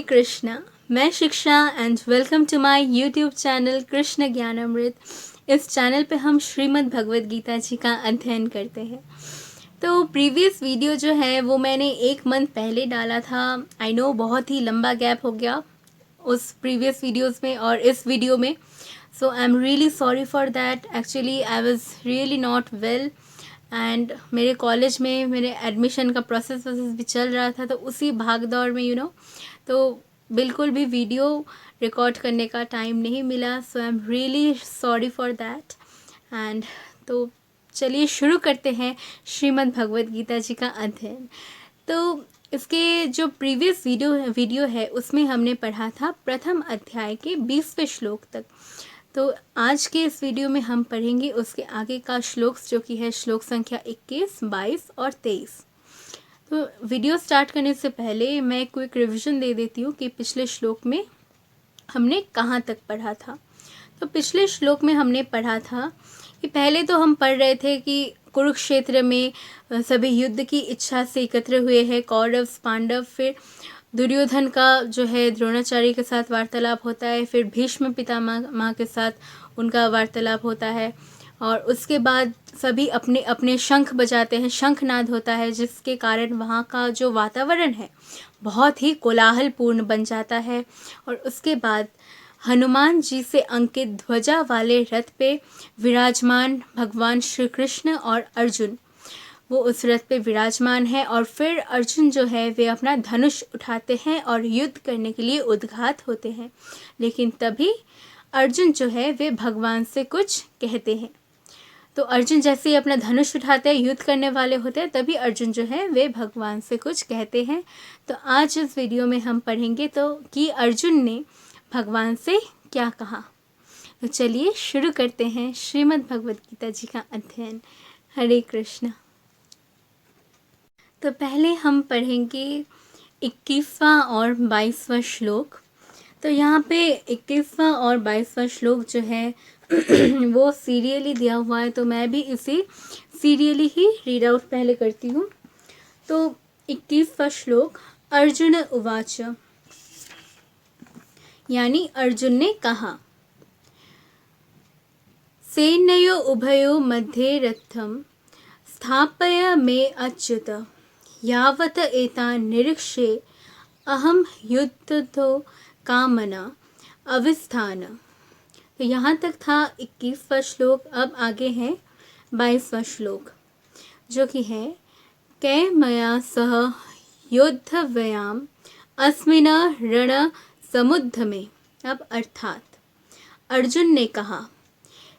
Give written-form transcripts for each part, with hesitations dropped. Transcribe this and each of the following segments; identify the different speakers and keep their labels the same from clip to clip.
Speaker 1: कृष्णा, मैं Shiksha and welcome to my YouTube channel Krishna Gyanamrit. इस channel पे हम श्रीमद् भगवद गीता जी का अध्ययन करते हैं। तो प्रीवियस वीडियो जो है वो मैंने 1 मंथ पहले डाला था। आई नो बहुत ही लंबा गैप हो गया उस प्रीवियस वीडियोस में और इस वीडियो में। So I am really sorry for that. Actually I was really not well and मेरे कॉलेज में मेरे एडमिशन का प्रोसेस भी चल रहा था, तो उसी भाग दौड़ में तो बिल्कुल भी वीडियो रिकॉर्ड करने का टाइम नहीं मिला। So I am really sorry for that. And तो चलिए शुरू करते हैं श्रीमद् भगवद गीता जी का अध्ययन। तो इसके जो प्रीवियस वीडियो है उसमें हमने पढ़ा था प्रथम अध्याय के 20वें श्लोक तक। तो आज के इस वीडियो में हम पढ़ेंगे उसके आगे का श्लोक, जो कि है श्लोक संख्या 21, 22 और 23। तो वीडियो स्टार्ट करने से पहले मैं क्विक रिवीजन दे देती हूँ कि पिछले श्लोक में हमने कहाँ तक पढ़ा था। तो पिछले श्लोक में हमने पढ़ा था कि पहले तो हम पढ़ रहे थे कि कुरुक्षेत्र में सभी युद्ध की इच्छा से एकत्र हुए हैं कौरव पांडव। फिर दुर्योधन का जो है द्रोणाचार्य के साथ वार्तालाप होता है, फिर भीष्म पितामह के साथ उनका वार्तालाप होता है और उसके बाद सभी अपने अपने शंख बजाते हैं, शंखनाद होता है, जिसके कारण वहाँ का जो वातावरण है बहुत ही कोलाहलपूर्ण बन जाता है। और उसके बाद हनुमान जी से अंकित ध्वजा वाले रथ पे विराजमान भगवान श्री कृष्ण और अर्जुन वो उस रथ पे विराजमान है। और फिर अर्जुन जो है वे अपना धनुष उठाते हैं और युद्ध करने के लिए उद्घात होते हैं। लेकिन तभी अर्जुन जो है वे भगवान से कुछ कहते हैं। तो अर्जुन जैसे ही अपना धनुष उठाते हैं, युद्ध करने वाले होते हैं, तभी अर्जुन जो है वे भगवान से कुछ कहते हैं। तो आज इस वीडियो में हम पढ़ेंगे तो कि अर्जुन ने भगवान से क्या कहा। तो चलिए शुरू करते हैं श्रीमद् भगवद गीता जी का अध्ययन। हरे कृष्ण। तो पहले हम पढ़ेंगे 21वां और 22वां श्लोक। तो यहाँ पे 21वां और 22वां श्लोक जो है वो सीरियली दिया हुआ है, तो मैं भी इसे सीरियली ही रीड आउट पहले करती हूँ। तो 21वां श्लोक, अर्जुन उवाच, यानी अर्जुन ने कहा, सेनयो उभयो मध्ये रथम स्थापय मे अच्युत यावत एतान् निरीक्षे अहम युद्धतो कामना अविस्थान। तो यहाँ तक था 21वां श्लोक। अब आगे है 22वां श्लोक, जो कि है कै मया सह योद्धव्याम अस्मिन् रण समुद्र में। अब अर्थात अर्जुन ने कहा,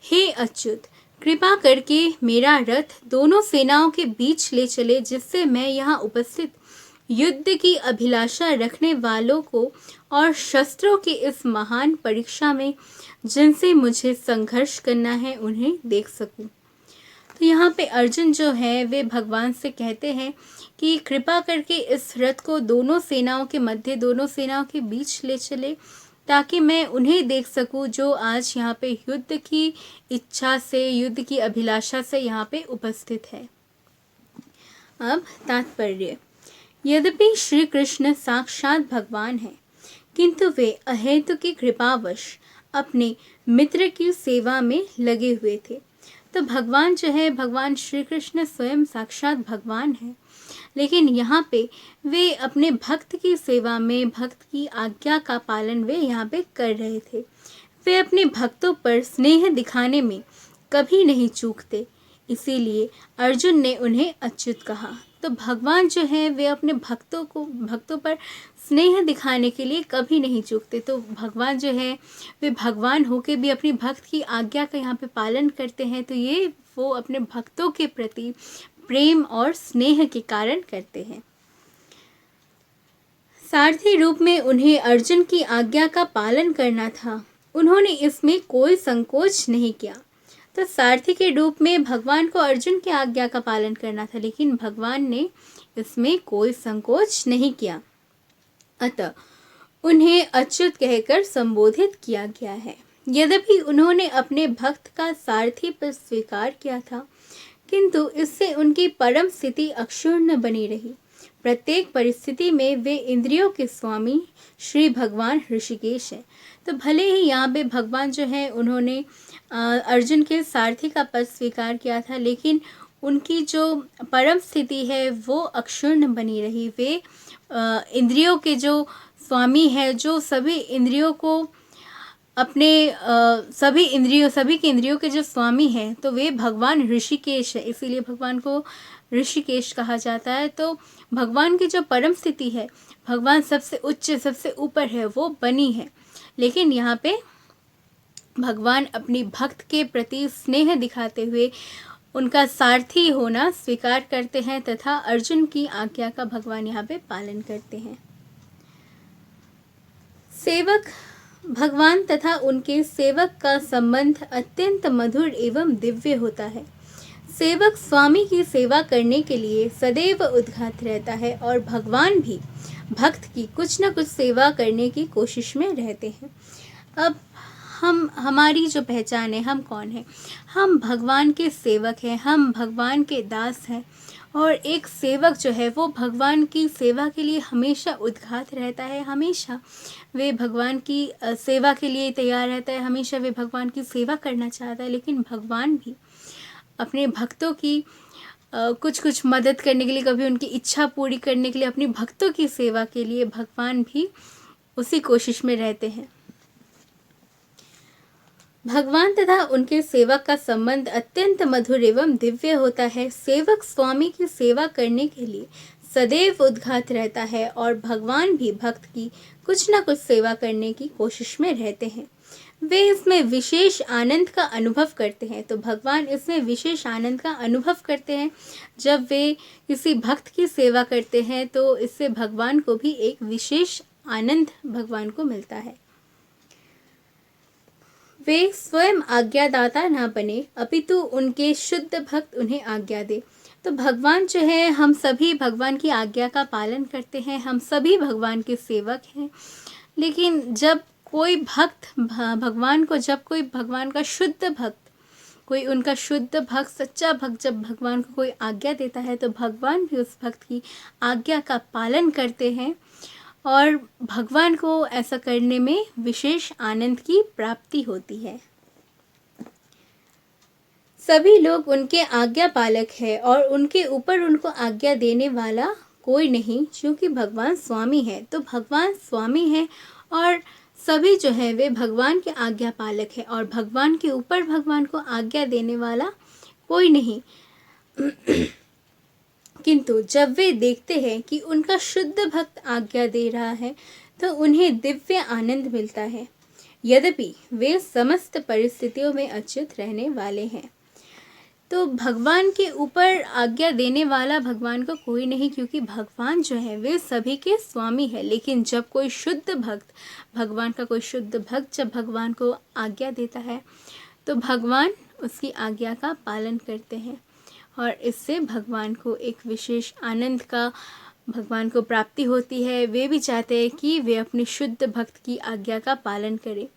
Speaker 1: हे अच्युत, कृपा करके मेरा रथ दोनों सेनाओं के बीच ले चले, जिससे मैं यहाँ उपस्थित युद्ध की अभिलाषा रखने वालों को और शस्त्रों की इस महान परीक्षा में जिनसे मुझे संघर्ष करना है उन्हें देख सकूं। तो यहाँ पे अर्जुन जो है वे भगवान से कहते हैं कि कृपा करके इस रथ को दोनों सेनाओं के मध्य, दोनों सेनाओं के बीच ले चले, ताकि मैं उन्हें देख सकूं जो आज यहाँ पे युद्ध की इच्छा से, युद्ध की अभिलाषा से यहाँ पे उपस्थित है। अब तात्पर्य, यद्यपि श्री कृष्ण साक्षात भगवान हैं, किंतु वे अहेतु की कृपावश अपने मित्र की सेवा में लगे हुए थे। तो भगवान जो है, भगवान श्री कृष्ण स्वयं साक्षात भगवान है, लेकिन यहाँ पे वे अपने भक्त की सेवा में, भक्त की आज्ञा का पालन वे यहाँ पे कर रहे थे। वे अपने भक्तों पर स्नेह दिखाने में कभी नहीं चूकते, इसीलिए अर्जुन ने उन्हें अच्युत कहा। तो भगवान जो है वे अपने भक्तों पर स्नेह दिखाने के लिए कभी नहीं चूकते। तो भगवान जो है वे भगवान होके भी अपनी भक्त की आज्ञा का यहाँ पे पालन करते हैं। तो ये वो अपने भक्तों के प्रति प्रेम और स्नेह के कारण करते हैं। सारथी रूप में उन्हें अर्जुन की आज्ञा का पालन करना था, उन्होंने इसमें कोई संकोच नहीं किया। तो सारथी के रूप में भगवान को अर्जुन की आज्ञा का पालन करना था, लेकिन भगवान ने इसमें कोई संकोच नहीं किया, अतः उन्हें अच्युत कहकर संबोधित किया गया है। यद्यपि उन्होंने अपने भक्त का सारथी पद स्वीकार किया था, किंतु इससे उनकी परम स्थिति अक्षुण्ण बनी रही। प्रत्येक परिस्थिति में वे इंद्रियों के स्वामी श्री भगवान ऋषिकेश हैं। तो भले ही यहाँ पे भगवान जो है उन्होंने अर्जुन के सारथी का पद स्वीकार किया था, लेकिन उनकी जो परम स्थिति है वो अक्षुण्ण बनी रही। वे इंद्रियों के जो स्वामी है, जो सभी इंद्रियों को अपने सभी के इंद्रियों के जो स्वामी हैं, तो वे भगवान ऋषिकेश है। इसीलिए भगवान को ऋषिकेश कहा जाता है। तो भगवान की जो परम स्थिति है, भगवान सबसे उच्च, सबसे ऊपर है, वो बनी है। लेकिन यहाँ पे भगवान अपनी भक्त के प्रति स्नेह दिखाते हुए उनका सारथी होना स्वीकार करते हैं तथा अर्जुन की आज्ञा का भगवान यहाँ पे पालन करते हैं। सेवक भगवान तथा उनके सेवक का संबंध अत्यंत मधुर एवं दिव्य होता है। सेवक स्वामी की सेवा करने के लिए सदैव उद्यत रहता है और भगवान भी भक्त की कुछ न कुछ सेवा करने की कोशिश में रहते हैं। अब हमारी जो पहचान है, हम कौन हैं? हम भगवान के सेवक हैं, हम भगवान के दास हैं। और एक सेवक जो है वो भगवान की सेवा के लिए हमेशा उद्यत रहता है, हमेशा वे भगवान की सेवा के लिए तैयार रहता है, हमेशा वे भगवान की सेवा करना चाहता है। लेकिन भगवान भी अपने भक्तों की कुछ मदद करने के लिए, कभी उनकी इच्छा पूरी करने के लिए, अपनी भक्तों की सेवा के लिए भगवान भी उसी कोशिश में रहते हैं। भगवान तथा उनके सेवक का संबंध अत्यंत मधुर एवं दिव्य होता है। सेवक स्वामी की सेवा करने के लिए सदैव उद्यत रहता है और भगवान भी भक्त की कुछ न कुछ सेवा करने की कोशिश में रहते हैं। वे इसमें विशेष आनंद का अनुभव करते हैं। तो भगवान इसमें विशेष आनंद का अनुभव करते हैं। जब वे किसी भक्त की सेवा करते हैं तो इससे भगवान को भी एक विशेष आनंद भगवान को मिलता है। वे स्वयं आज्ञादाता ना बने, अपितु उनके शुद्ध भक्त उन्हें आज्ञा दे। तो भगवान जो है, हम सभी भगवान की आज्ञा का पालन करते हैं, हम सभी भगवान के सेवक हैं। लेकिन जब कोई भक्त जब कोई भगवान का शुद्ध भक्त, कोई उनका शुद्ध भक्त, सच्चा भक्त जब भगवान को कोई आज्ञा देता है तो भगवान भी उस भक्त की आज्ञा का पालन करते हैं और भगवान को ऐसा करने में विशेष आनंद की प्राप्ति होती है। सभी लोग उनके आज्ञा पालक है और उनके ऊपर उनको आज्ञा देने वाला कोई नहीं, क्योंकि भगवान स्वामी है। तो भगवान स्वामी है और सभी जो है वे भगवान के आज्ञा पालक है और भगवान के ऊपर भगवान को आज्ञा देने वाला कोई नहीं। किंतु जब वे देखते हैं कि उनका शुद्ध भक्त आज्ञा दे रहा है तो उन्हें दिव्य आनंद मिलता है, यद्यपि वे समस्त परिस्थितियों में अच्युत रहने वाले हैं। तो भगवान के ऊपर आज्ञा देने वाला भगवान को कोई नहीं, क्योंकि भगवान जो है वे सभी के स्वामी है। लेकिन जब कोई शुद्ध भक्त, भगवान का कोई शुद्ध भक्त जब भगवान को आज्ञा देता है तो भगवान उसकी आज्ञा का पालन करते हैं और इससे भगवान को एक विशेष आनंद का भगवान को प्राप्ति होती है। वे भी चाहते हैं कि वे अपने शुद्ध भक्त की आज्ञा का पालन करें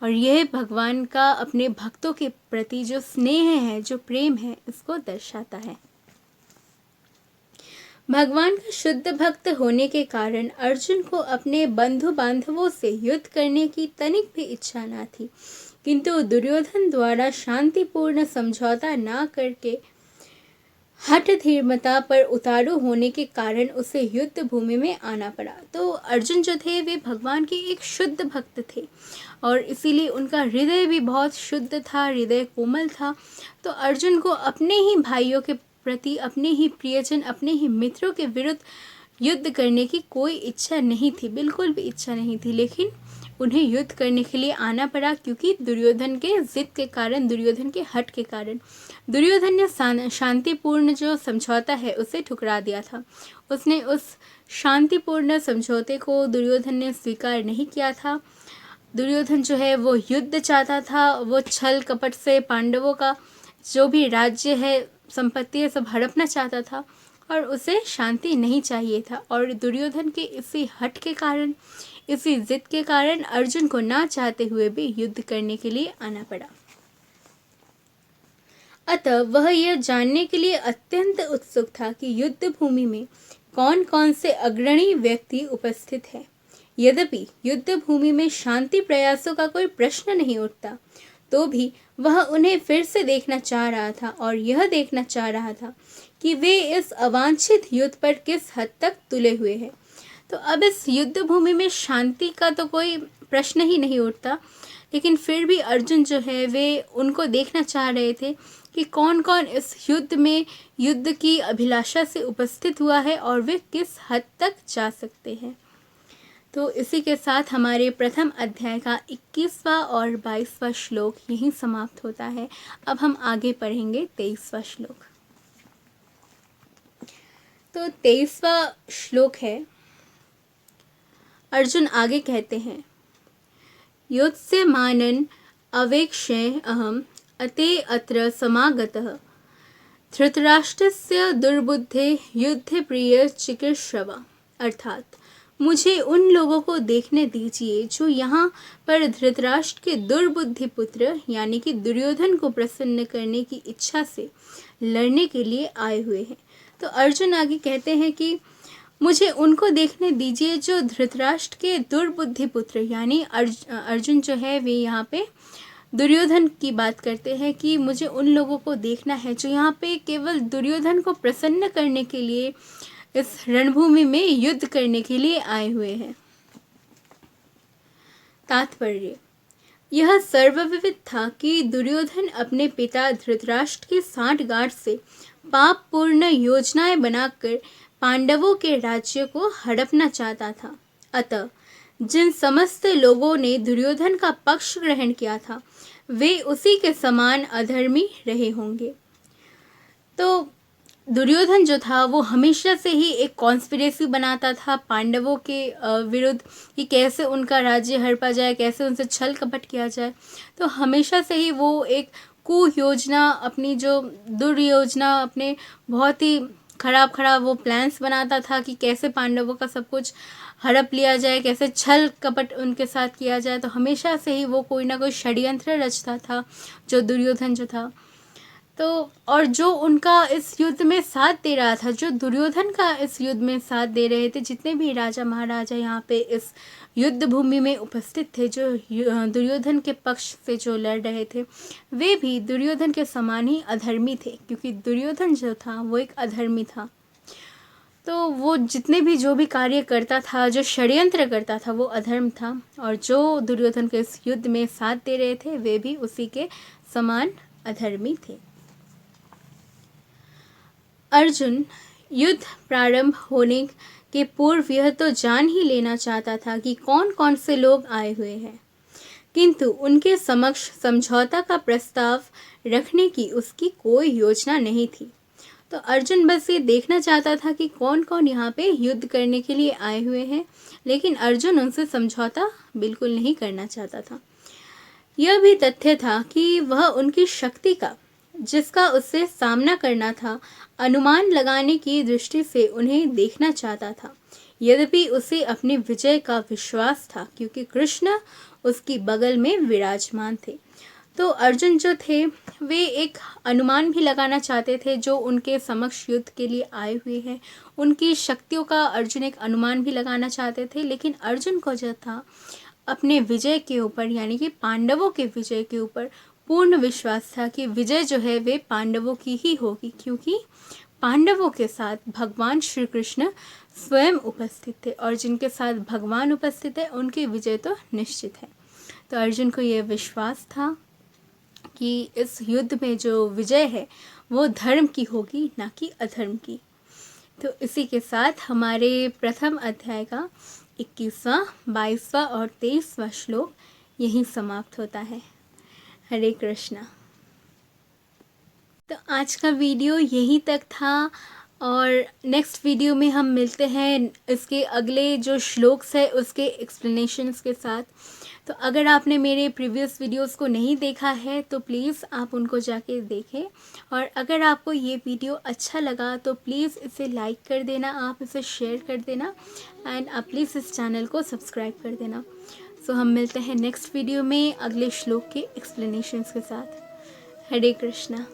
Speaker 1: और यह भगवान का अपने भक्तों के प्रति जो स्नेह है, जो प्रेम है, इसको दर्शाता है। भगवान का शुद्ध भक्त होने के कारण अर्जुन को अपने बंधु बांधवों से युद्ध करने की तनिक भी इच्छा न थी, किंतु दुर्योधन द्वारा शांतिपूर्ण समझौता न करके हठ धीरमता पर उतारू होने के कारण उसे युद्ध भूमि में आना पड़ा। तो अर्जुन जो थे वे भगवान के एक शुद्ध भक्त थे और इसीलिए उनका हृदय भी बहुत शुद्ध था, हृदय कोमल था। तो अर्जुन को अपने ही भाइयों के प्रति, अपने ही प्रियजन, अपने ही मित्रों के विरुद्ध युद्ध करने की कोई इच्छा नहीं थी, बिल्कुल भी इच्छा नहीं थी। लेकिन उन्हें युद्ध करने के लिए आना पड़ा क्योंकि दुर्योधन के जिद के कारण, दुर्योधन के हट के कारण। दुर्योधन ने शांतिपूर्ण जो समझौता है उसे ठुकरा दिया था। उसने उस शांतिपूर्ण समझौते को दुर्योधन ने स्वीकार नहीं किया था। दुर्योधन जो है वो युद्ध चाहता था, वो छल कपट से पांडवों का जो भी राज्य है, संपत्ति है, सब हड़पना चाहता था और उसे शांति नहीं चाहिए था। और दुर्योधन के इसी हट के कारण, इसी जिद के कारण अर्जुन को ना चाहते हुए भी युद्ध करने के लिए आना पड़ा। अतः वह यह जानने के लिए अत्यंत उत्सुक था कि युद्ध भूमि में कौन कौन से अग्रणी व्यक्ति उपस्थित है। यद्यपि युद्ध भूमि में शांति प्रयासों का कोई प्रश्न नहीं उठता, तो भी वह उन्हें फिर से देखना चाह रहा था और यह देखना चाह रहा था कि वे इस अवांछित युद्ध पर किस हद तक तुले हुए हैं। तो अब इस युद्ध भूमि में शांति का तो कोई प्रश्न ही नहीं उठता, लेकिन फिर भी अर्जुन जो है वे उनको देखना चाह रहे थे कि कौन कौन इस युद्ध में युद्ध की अभिलाषा से उपस्थित हुआ है और वे किस हद तक जा सकते हैं। तो इसी के साथ हमारे प्रथम अध्याय का 21वां और 22वां श्लोक यहीं समाप्त होता है। अब हम आगे पढ़ेंगे 23वां श्लोक। तो 23वां श्लोक है, अर्जुन आगे कहते हैं, योत्स्य मानन अवेक्ष्य अहम अते अत्र समागतः धृतराष्ट्रस्य दुर्बुद्धे युद्ध प्रिय चिकीर्षवा। अर्थात मुझे उन लोगों को देखने दीजिए जो यहाँ पर धृतराष्ट्र के दुर्बुद्धि पुत्र यानी कि दुर्योधन को प्रसन्न करने की इच्छा से लड़ने के लिए आए हुए हैं। तो अर्जुन आगे कहते हैं कि मुझे उनको देखने दीजिए जो धृतराष्ट्र के दुर्बुद्धि पुत्र यानी अर्जुन जो है वे यहाँ पे दुर्योधन की बात करते हैं कि मुझे उन लोगों को देखना है जो यहाँ पे केवल दुर्योधन को प्रसन्न करने के लिए इस रणभूमि में युद्ध करने के लिए आए हुए हैं। तात्पर्य, यह सर्वविदित था कि दुर्योधन अपने पिता धृतराष्ट्र की सांठगांठ से पापपूर्ण योजनाएं बनाकर पांडवों के राज्य को हड़पना चाहता था। अतः जिन समस्त लोगों ने दुर्योधन का पक्ष ग्रहण किया था वे उसी के समान अधर्मी रहे होंगे। तो दुर्योधन जो था वो हमेशा से ही एक कॉन्स्पिरेसी बनाता था पांडवों के विरुद्ध कि कैसे उनका राज्य हड़पा जाए, कैसे उनसे छल कपट किया जाए। तो हमेशा से ही वो एक कुयोजना, अपनी जो दुर्योजना, अपने बहुत ही खराब वो प्लान्स बनाता था कि कैसे पांडवों का सब कुछ हड़प लिया जाए, कैसे छल कपट उनके साथ किया जाए। तो हमेशा से ही वो कोई ना कोई षड्यंत्र रचता था जो दुर्योधन जो था। तो और जो उनका इस युद्ध में साथ दे रहा था, जो दुर्योधन का इस युद्ध में साथ दे रहे थे, जितने भी राजा महाराजा यहाँ पे इस युद्ध भूमि में उपस्थित थे, जो दुर्योधन के पक्ष से जो लड़ रहे थे, वे भी दुर्योधन के समान ही अधर्मी थे, क्योंकि दुर्योधन जो था वो एक अधर्मी था। तो वो जितने भी जो भी कार्य करता था, जो षड्यंत्र करता था, वो अधर्म था। और जो दुर्योधन के इस युद्ध में साथ दे रहे थे वे भी उसी के समान अधर्मी थे। अर्जुन युद्ध प्रारंभ होने के पूर्व यह तो जान ही लेना चाहता था कि कौन कौन से लोग आए हुए हैं, किंतु उनके समक्ष समझौता का प्रस्ताव रखने की उसकी कोई योजना नहीं थी। तो अर्जुन बस ये देखना चाहता था कि कौन कौन यहाँ पे युद्ध करने के लिए आए हुए हैं, लेकिन अर्जुन उनसे समझौता बिल्कुल नहीं करना चाहता था। यह भी तथ्य था कि वह उनकी शक्ति का, जिसका उससे सामना करना था, अनुमान लगाने की दृष्टि से उन्हें देखना चाहता था। यद्यपि उसे अपनी विजय का विश्वास था, क्योंकि कृष्ण उसकी बगल में विराजमान थे। तो अर्जुन जो थे वे एक अनुमान भी लगाना चाहते थे, जो उनके समक्ष युद्ध के लिए आए हुए हैं, उनकी शक्तियों का अर्जुन एक अनुमान भी लगाना चाहते थे। लेकिन अर्जुन को जो था अपने विजय के ऊपर, यानी कि पांडवों के विजय के ऊपर पूर्ण विश्वास था कि विजय जो है वे पांडवों की ही होगी, क्योंकि पांडवों के साथ भगवान श्री कृष्ण स्वयं उपस्थित थे, और जिनके साथ भगवान उपस्थित है उनकी विजय तो निश्चित है। तो अर्जुन को यह विश्वास था कि इस युद्ध में जो विजय है वो धर्म की होगी, ना कि अधर्म की। तो इसी के साथ हमारे प्रथम अध्याय का 21वां, 22वां और 23वां श्लोक यहीं समाप्त होता है। हरे कृष्णा। तो आज का वीडियो यहीं तक था, और नेक्स्ट वीडियो में हम मिलते हैं इसके अगले जो श्लोक्स है उसके एक्सप्लेनेशंस के साथ। तो अगर आपने मेरे प्रीवियस वीडियोस को नहीं देखा है तो प्लीज़ आप उनको जाके देखें, और अगर आपको ये वीडियो अच्छा लगा तो प्लीज़ इसे लाइक कर देना, आप इसे शेयर कर देना, एंड आप प्लीज़ इस चैनल को सब्सक्राइब कर देना। सो हम मिलते हैं नेक्स्ट वीडियो में अगले श्लोक के एक्सप्लेनेशंस के साथ। हरे कृष्णा।